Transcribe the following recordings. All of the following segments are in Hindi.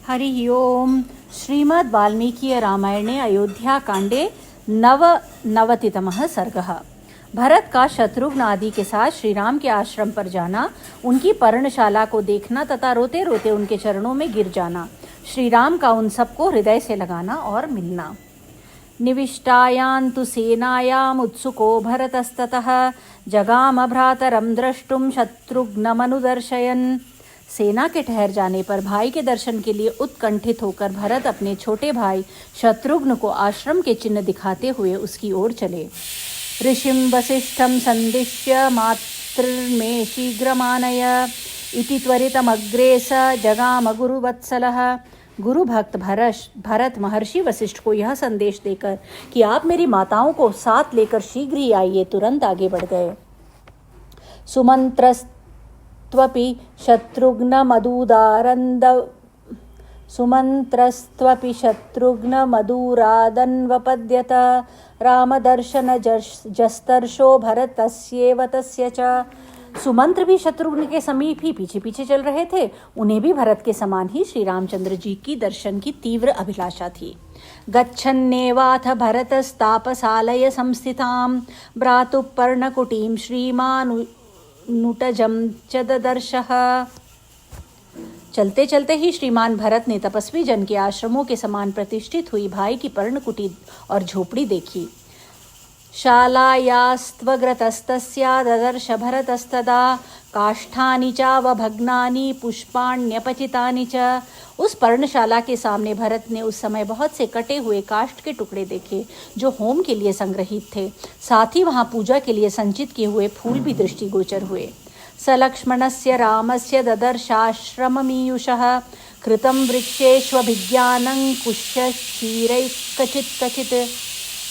हरि ओम। श्रीमद् वाल्मीकि रामायणे अयोध्या कांडे नवनवतितमः सर्गः। भरत का शत्रुघ्न आदि के साथ श्री राम के आश्रम पर जाना, उनकी पर्णशाला को देखना तथा रोते रोते उनके चरणों में गिर जाना, श्री राम का उन सबको हृदय से लगाना और मिलना। निविष्टायां तु सेनायाम् उत्सुको भरतस्ततः जगाम भ्रातरं द्रष्टुं शत्रुघ्नमनुदर्शयन्। सेना के ठहर जाने पर भाई के दर्शन के लिए उत्कंठित होकर भरत अपने छोटे भाई शत्रुघ्न को आश्रम के चिन्ह दिखाते हुए उसकी ओर चले। ऋषिं वसिष्ठं संदिश्य मातृमे शीघ्रमानय इति त्वरितमग्रे स जगाम गुरुवत्सलः। गुरु भक्त भरत महर्षि वशिष्ठ को यह संदेश देकर कि आप मेरी माताओं को साथ लेकर शीघ्र ही आइए, तुरंत आगे बढ़ गए। सुमंत्रस्त्वपि शत्रुघ्नमदूरादन्वपद्यत रामदर्शन जस्तर्षो भरतस्येव तस्य च। सुमंत्र भी शत्रुघ्न के समीप ही पीछे पीछे चल रहे थे। उन्हें भी भरत के समान ही श्री रामचंद्र जी की दर्शन की तीव्र अभिलाषा थी। गच्छन्नेवाथ भरतस्तापसालय संस्थितां भ्रातुः पर्णकुटीं श्रीमानुटजं च ददर्शः। चलते चलते ही श्रीमान भरत ने तपस्वी जन के आश्रमों के समान प्रतिष्ठित हुई भाई की पर्णकुटी और झोपड़ी देखी। शालायास्त्वग्रतस्तस्या ददर्श भरतस्तदा काष्ठानि चावभग्नानि पुष्पाण्यपचितानि च। उस पर्णशाला के सामने भरत ने उस समय बहुत से कटे हुए काष्ठ के टुकड़े देखे जो होम के लिए संग्रहित थे। साथ ही वहां पूजा के लिए संचित किए हुए फूल भी दृष्टिगोचर हुए। स लक्ष्मणस्य रामस्य ददर्शाश्रममीयुषः कृतं वृक्षेष्वभिज्ञानं कुश्यक्षीरैकचित्।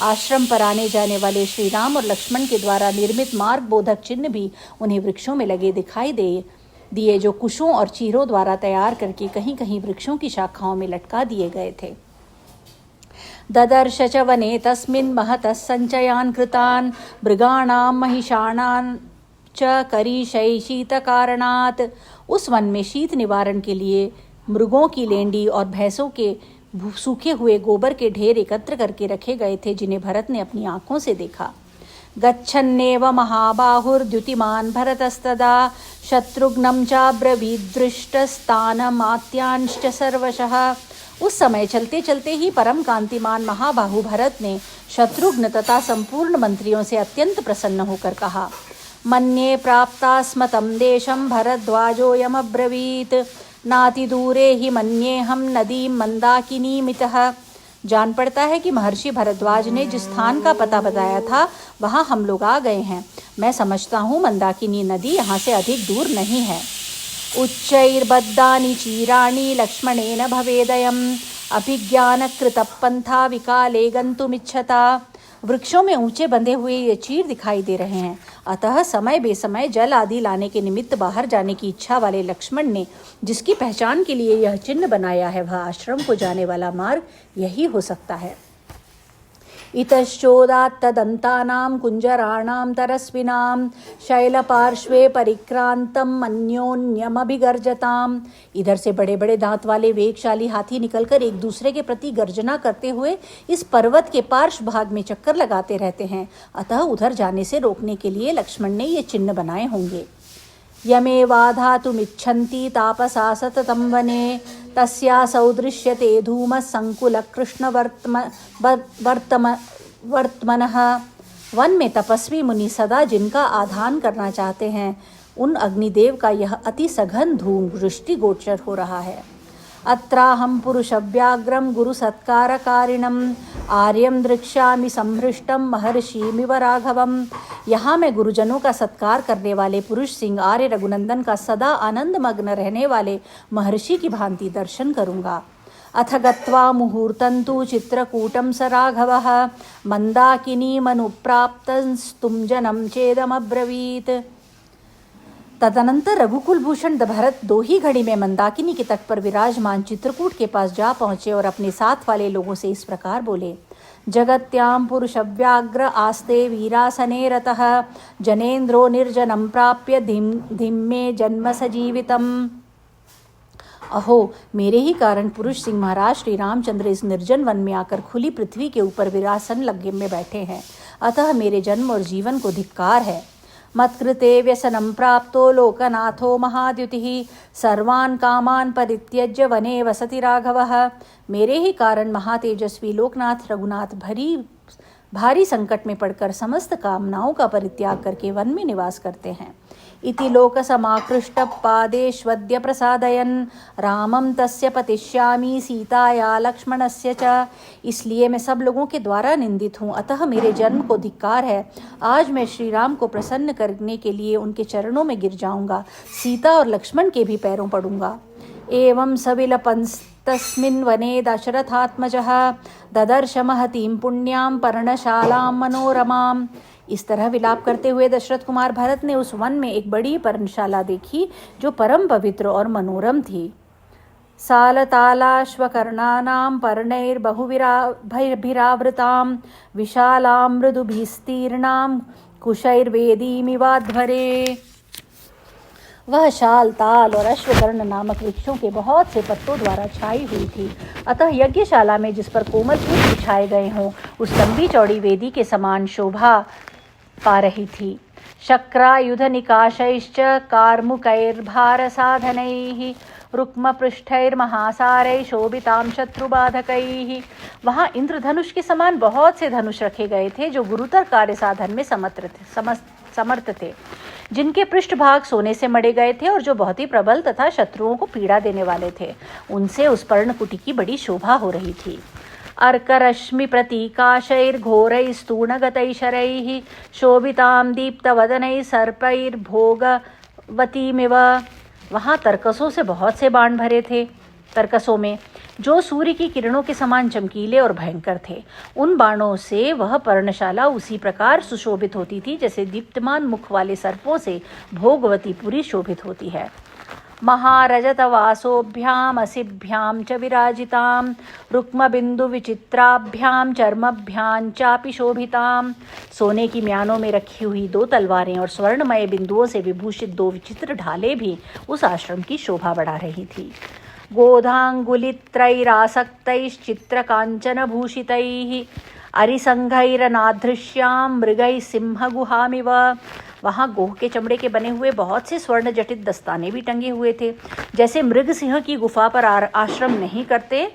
आश्रम पर आने जाने वाले श्री राम और लक्ष्मण के द्वारा निर्मित मार्ग बोधक चिन्ह भी उन्हें वृक्षों में लगे दिखाई दिए जो कुशों और चीरों द्वारा तैयार करके कहीं कहीं वृक्षों की शाखाओं में लटका दिए गए थे। ददर्श च वने तस्मिन् महतः संचयान् कृतान् मृगाणां महिषाणां च करीशै शीतकारणात्। उस वन में शीत निवारण के लिए मृगों की लेंडी और भैंसों के सूखे हुए गोबर के ढेर एकत्र करके रखे गए थे, जिन्हें भरत ने अपनी आंखों से देखा। गच्छन्नेव महाबाहुर्द्युतिमान् भरतस्तदा शत्रुघ्नं चाब्रवीदृष्टस्थानमात्यांश्च सर्वशः। उस समय चलते चलते ही परम कांतिमान महाबाहु भरत ने शत्रुघ्न तथा संपूर्ण मंत्रियों से अत्यंत प्रसन्न होकर कहा, मन्ये प्राप्तास्म तं देशं भरद्वाजोऽयमब्रवीत् नाति दूरे ही मन्येहम नदी मंदाकिनीमितः। जान पड़ता है कि महर्षि भरद्वाज ने जिस स्थान का पता बताया था वहां हम लोग आ गए हैं। मैं समझता हूँ मंदाकिनी नदी यहाँ से अधिक दूर नहीं है। उच्चैर्बद्धानि चीराणि लक्ष्मणेन भवेदयम् अभिज्ञानकृतः पंथा विकाले गन्तुमिच्छता। वृक्षों में ऊंचे बंधे हुए ये चीर दिखाई दे रहे हैं, अतः समय बेसमय जल आदि लाने के निमित्त बाहर जाने की इच्छा वाले लक्ष्मण ने जिसकी पहचान के लिए यह चिन्ह बनाया है, वह आश्रम को जाने वाला मार्ग यही हो सकता है। इतश्चोदात्तदन्तानां कुञ्जराणां तरस्विनां शैलपार्श्वे परिक्रांतम् अन्योन्यमभिगर्जताम्। इधर से बड़े बड़े दांत वाले वेगशाली हाथी निकलकर एक दूसरे के प्रति गर्जना करते हुए इस पर्वत के पार्श्व भाग में चक्कर लगाते रहते हैं, अतः उधर जाने से रोकने के लिए लक्ष्मण ने ये चिन्ह बनाए होंगे। यमेवाधातुमिच्छन्ति तापसा सततं वने तस्यासौ दृश्यते धूमः संकुलः कृष्णवर्त्मनः। वन में तपस्वी मुनि सदा जिनका आधान करना चाहते हैं, उन अग्निदेव का यह अति सघन धूम दृष्टिगोचर हो रहा है। अत्राहं पुरुषव्याघ्रं गुरुसत्कारकारिणम् आर्यं दृक्ष्यामि संहृष्टं महर्षिमिव राघवम्। यहाँ मैं गुरुजनों का सत्कार करने वाले पुरुष सिंह आर्य रघुनंदन का सदा आनंद मग्न रहने वाले महर्षि की भांति दर्शन करूँगा। अथ गत्वा मुहूर्तं तु चित्रकूटं स राघवः मंदाकिनीमनुप्राप्तस्तुं जनं चेदमब्रवीत्। तदनंतर रघुकुल भूषण भरत 2 ही घड़ी में मंदाकिनी के तट पर विराजमान चित्रकूट के पास जा पहुँचे और अपने साथ वाले लोगों से इस प्रकार बोले, जगत्यां पुरुषव्याघ्र आस्ते वीरासने रतः जनेन्द्रो निर्जनं प्राप्य धिम्मे जन्म सजीवितम्। अहो, मेरे ही कारण पुरुष सिंह महाराज श्री रामचंद्र इस निर्जन वन में आकर खुली पृथ्वी के ऊपर विरासन लग्गे में बैठे हैं। अतः मेरे जन्म और जीवन को धिक्कार है। मत्कृते व्यसनं प्राप्तो लोकनाथो महाद्युतिः सर्वान् कामान् परित्यज्य वने वसति राघवः। मेरे ही कारण महातेजस्वी लोकनाथ रघुनाथ भारी संकट में पड़कर समस्त कामनाओं का परित्याग करके वन में निवास करते हैं। इति लोकसमाकृष्ट पादेष्वद्य प्रसादयन् रामं तस्य पतिष्यामि सीताया लक्ष्मणस्य च। इसलिए मैं सब लोगों के द्वारा निंदित हूँ, अतः मेरे जन्म को धिक्कार है। आज मैं श्री राम को प्रसन्न करने के लिए उनके चरणों में गिर जाऊंगा, सीता और लक्ष्मण के भी पैरों पड़ूंगा। एवं सविलपंस्तस्मिन् वने दशरथात्मजः ददर्श महतीं पुण्यां पर्णशालां मनोरमाम्। इस तरह विलाप करते हुए दशरथ कुमार भरत ने उस वन में एक बड़ी पर्णशाला देखी जो परम पवित्र और मनोरम थी। सालतालाश्वकर्णानां पर्णैर्बहुभिरावृतां विशालां मृदुभिस्तीर्णां कुशैर्वेदीमिवाध्वरे। वह शाल, ताल और अश्वकर्ण नामक वृक्षों के बहुत से पत्तों द्वारा छाई हुई थी। अतः यज्ञशाला में जिस पर कोमल फूल बिछाए गए हों उस लंबी चौड़ी वेदी के समान शोभा पा रही थी। शक्रायुध निकाशैश्च कार्मुकैर्भारसाधनैः रुक्मपृष्ठैर्महासारैः शोभितां शत्रुबाधकैः। वहाँ इंद्रधनुष के समान बहुत से धनुष रखे गए थे जो गुरुतर कार्य साधन में समर्थ थे, जिनके पृष्ठभाग सोने से मढ़े गए थे और जो बहुत ही प्रबल तथा शत्रुओं को पीड़ा देने वाले थे। उनसे उस पर्णकुटी की बड़ी शोभा हो रही थी। अर्करश्मि प्रतीकाशैर्घोरैस्तूणगतैशरैः शोभितां दीप्तवदनैः सर्पैर्भोगवतीमिव। वहाँ तरकसों से बहुत से बाण भरे थे, तरकसों में जो सूर्य की किरणों के समान चमकीले और भयंकर थे। उन बाणों से वह पर्णशाला उसी प्रकार सुशोभित होती थी जैसे दीप्तमान मुख वाले सर्पों से भोगवती पुरी शोभित होती है। महारजतवासोभ्याम असिभ्याम च विराजितां रुक्मबिंदु विचित्राभ्याम चर्मभ्यां चापि शोभितां। सोने की म्यानों में रखी हुई 2 तलवारें और स्वर्णमय बिंदुओं से विभूषित 2 विचित्र ढाले भी उस आश्रम की शोभा बढ़ा रही थी। गोधांगुलित्रैरासक्तैश्चित्रकाञ्चनभूषितैः अरिसंघैरनाधृश्यां मृगैः सिंहगुहामिव। वहाँ गोह के चमड़े के बने हुए बहुत से स्वर्ण जटित दस्ताने भी टंगे हुए थे। जैसे मृग सिंह की गुफा पर आश्रम नहीं करते,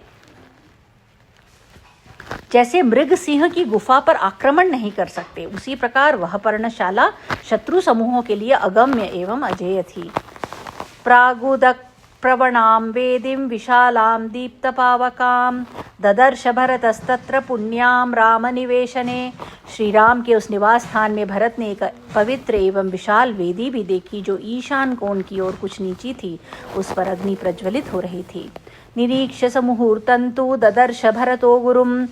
जैसे मृग सिंह की गुफा पर आक्रमण नहीं कर सकते, उसी प्रकार वह पर्णशाला शत्रु समूहों के लिए अगम्य एवं अजेय थी। प्रागुदक प्रवणां वेदीं विशालां दीप्तपावकां ददर्श भरतस्तत्र पुण्यां रामनिवेशने। श्री राम के उस निवास स्थान में भरत ने एक पवित्र एवं विशाल वेदी भी देखी जो ईशान कोण की ओर कुछ नीची थी। उस पर अग्नि प्रज्वलित हो रही थी। निरीक्ष्य समुहूर्तन्तु ददर्श भरतो गुरुम्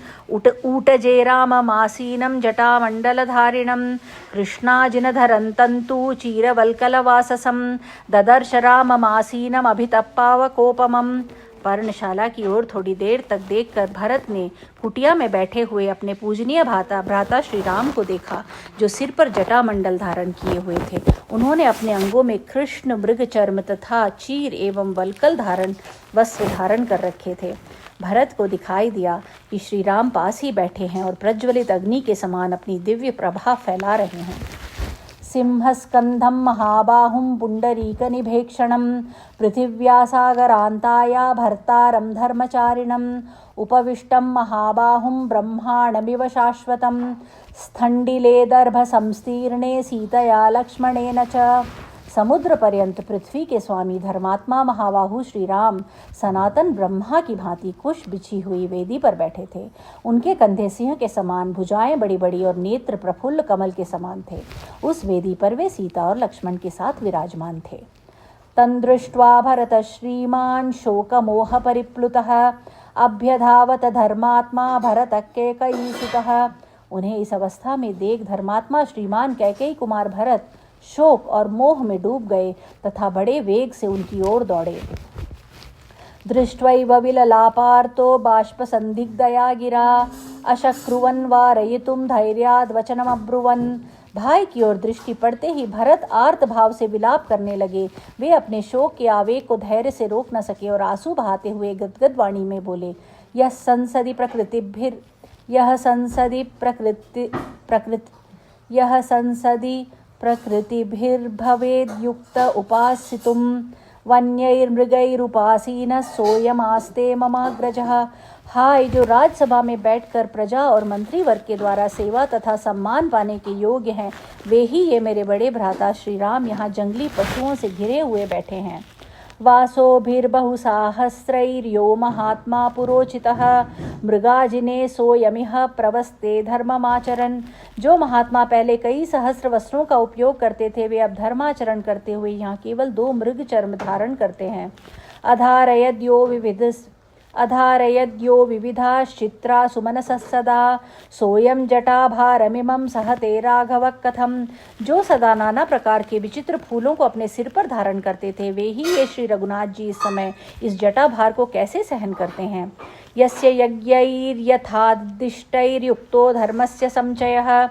ऊटजे राममासीनं जटामण्डलधारिणं कृष्णाजिनधरन्तन्तु चीरवल्कलवाससं ददर्श राममासीनमभितप्पावकोपमम्। पर्णशाला की ओर थोड़ी देर तक देखकर भरत ने कुटिया में बैठे हुए अपने पूजनीय भ्राता श्री राम को देखा जो सिर पर जटामंडल धारण किए हुए थे। उन्होंने अपने अंगों में कृष्ण मृग चर्म तथा चीर एवं वल्कल वस्त्र धारण कर रखे थे। भरत को दिखाई दिया कि श्री राम पास ही बैठे हैं और प्रज्वलित अग्नि के समान अपनी दिव्य प्रभा फैला रहे हैं। सिंहस्कंधं महाबाहुं पुंडरीकनिभेक्षणं पृथिव्या सागरान्ताया भर्तारं धर्मचारिणम् उपविष्टं महाबाहुं ब्रह्माण्डमिव शाश्वतं स्थण्डिले दर्भसंस्तीर्णे सीतया लक्ष्मणेन च। समुद्र पर्यंत पृथ्वी के स्वामी धर्मात्मा महाबाहु श्री राम सनातन ब्रह्मा की भांति कुश बिछी हुई वेदी पर बैठे थे। उनके कंधे सिंह के समान, भुजाएं बड़ी बड़ी और नेत्र प्रफुल्ल कमल के समान थे। उस वेदी पर वे सीता और लक्ष्मण के साथ विराजमान थे। तन्दृष्ट्वा भरत श्रीमान् शोकमोह परिप्लुतः अभ्यधावत धर्मात्मा भरत कैकेयीसुतः। उन्हें इस अवस्था में देख धर्मात्मा श्रीमान कैकेयी कुमार भरत शोक और मोह में डूब गए तथा बड़े वेग से उनकी ओर दौड़े। दृष्ट्वैव विललापार्तो बाष्पसन्दिग्धया गिरा अशक्रुवन् वारयितुं धैर्याद् वचनमब्रुवन् भाई की ओर दृष्टि पड़ते ही भरत आर्त भाव से विलाप करने लगे। वे अपने शोक के आवेग को धैर्य से रोक न सके और आंसू बहाते हुए गदगद वाणी में बोले, यह संसदि प्रकृतिभिर्भवेद्युक्त उपासितुं वन्यैर्मृगैरुपासीनः सोऽयमास्ते ममाग्रजः। हाय, जो राजसभा में बैठकर प्रजा और मंत्री वर्ग के द्वारा सेवा तथा सम्मान पाने के योग्य हैं, वे ही ये मेरे बड़े भ्राता श्री राम यहाँ जंगली पशुओं से घिरे हुए बैठे हैं। वासोभिर्बहुसाहस्रैर्यो महात्मा पुरोचितः मृगाजिने सोयमिह प्रवस्ते धर्ममाचरन्। जो महात्मा पहले कई सहस्र वस्त्रों का उपयोग करते थे, वे अब धर्माचरण करते हुए यहाँ केवल 2 मृग चर्म धारण करते हैं। अधारयद्यो विविधाश्चित्रा सुमनसः सदा सोयम जटाभारमिमं सहते राघव कथम। जो सदा नाना प्रकार के विचित्र फूलों को अपने सिर पर धारण करते थे, वे ही ये श्री रघुनाथ जी इस समय इस जटाभार को कैसे सहन करते हैं। यस्य यज्ञैर्यथादिष्टैर्युक्तो धर्मस्य संचयः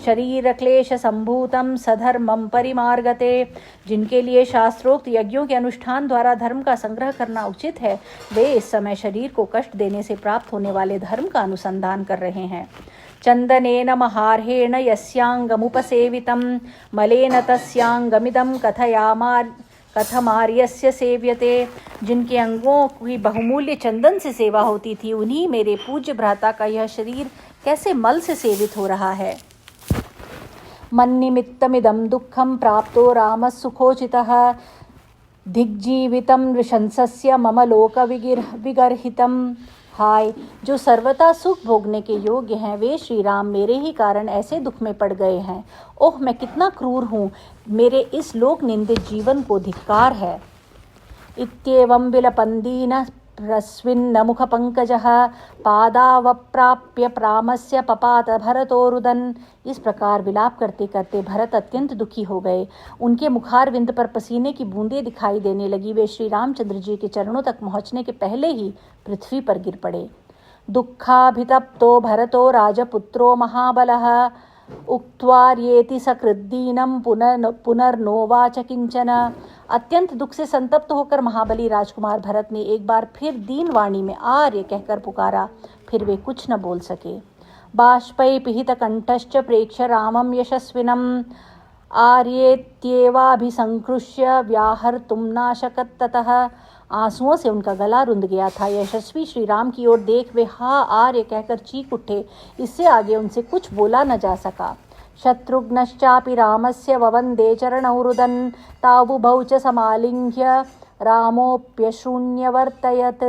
शरीरक्लेश संभूतम सधर्मम परिमार्गते। जिनके लिए शास्त्रोक्त यज्ञों के अनुष्ठान द्वारा धर्म का संग्रह करना उचित है, वे इस समय शरीर को कष्ट देने से प्राप्त होने वाले धर्म का अनुसंधान कर रहे हैं। चंदनेन महार्हेण यस्यांगमुपसेवितं मलेन तस्यांगमिदं कथमार्यस्य सेव्यते। जिनके अंगों की बहुमूल्य चंदन से सेवा होती थी, उन्हीं मेरे पूज्य भ्राता का यह शरीर कैसे मल से सेवित हो रहा है। मन्निमित्तमिदं दुःखं प्राप्तो रामः सुखोचितः दिग्जीवितं नृशंसस्य मम लोकविगर्हितम्। हाय, जो सर्वथा सुख भोगने के योग्य हैं, वे श्री राम मेरे ही कारण ऐसे दुख में पड़ गए हैं। ओह, मैं कितना क्रूर हूँ, मेरे इस लोक निंदित जीवन को धिक्कार है। इत्येवं विलपन्दीनः प्रस्विन्न मुखपङ्कजः पादावप्राप्य प्रामस्य पपात भरतोरुदन। इस प्रकार विलाप करते करते भरत अत्यंत दुखी हो गए। उनके मुखारविंद पर पसीने की बूंदें दिखाई देने लगी। वे श्री रामचंद्र जी के चरणों तक पहुँचने के पहले ही पृथ्वी पर गिर पड़े। दुःखाभितप्तो भरतो राजपुत्रो महाबलः उक्त्वार्येति सकृद्दीनं पुनर्नोवाच किंचन। अत्यंत दुख से संतप्त होकर महाबली राजकुमार भरत ने एक बार फिर दीन वाणी में आर्य कहकर पुकारा, फिर वे कुछ न बोल सके। बाष्पै पिहित कंठश्च प्रेक्ष्य रामं यशस्विनम् आर्येत्येवाभिसंकृष्य व्याहर्तुं नाशकत् ततः। आंसुओं से उनका गला रुंध गया था। यशस्वी श्री राम की ओर देख वे हा आर्य कहकर चीख उठे। इससे आगे उनसे कुछ बोला न जा सका। शत्रुघ्नश्चापि रामस्य ववन्दे चरणौ रुदन् तावुभौ च समालिंघ्य रामोऽप्यशृण्यवर्तयत्।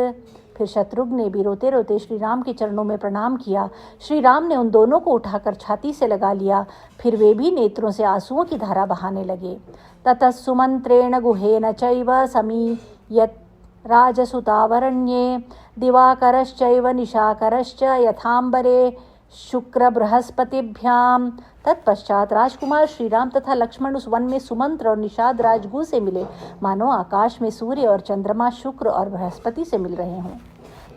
फिर शत्रुघ्न ने भी रोते रोते श्री राम के चरणों में प्रणाम किया। श्री राम ने उन दोनों को उठाकर छाती से लगा लिया। फिर वे भी नेत्रों से आंसुओं की धारा बहाने लगे। ततः सुमंत्रेण गुहेन चैव समीयत् राजसुतावरण्ये दिवाकरश्चैव निशाकरश्च यथांबरे शुक्र बृहस्पतिभ्याम। तत्पश्चात राजकुमार श्रीराम तथा लक्ष्मण उस वन में सुमंत्र और निषाद राजगु से मिले, मानो आकाश में सूर्य और चंद्रमा शुक्र और बृहस्पति से मिल रहे हों।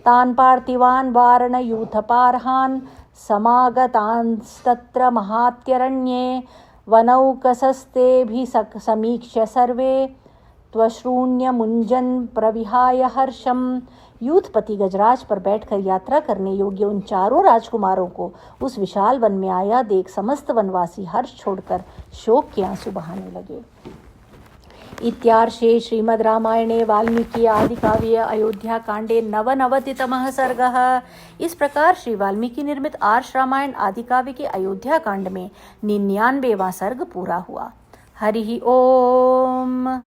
तान पार्थिवान वारण यूथपारहान समागतांस्तत्र महात्यरण्ये वनौकसस्ते समीक्ष्य सर्वे त्वशृण्य मुंजन प्रविहाय हर्षम। यूथपति गजराज पर बैठकर यात्रा करने योग्य उन चारों राजकुमारों को उस विशाल वन में आया देख समस्त वनवासी हर्ष छोड़कर शोक के आंसू बहाने लगे। इत्यार्षे श्रीमद् रामायणे वाल्मीकि आदि काव्ये अयोध्या कांडे 99तमः सर्गः। इस प्रकार श्री वाल्मीकि निर्मित आर्ष रामायण आदि काव्य के अयोध्या कांड में 99वां सर्ग पूरा हुआ। हरि ओम।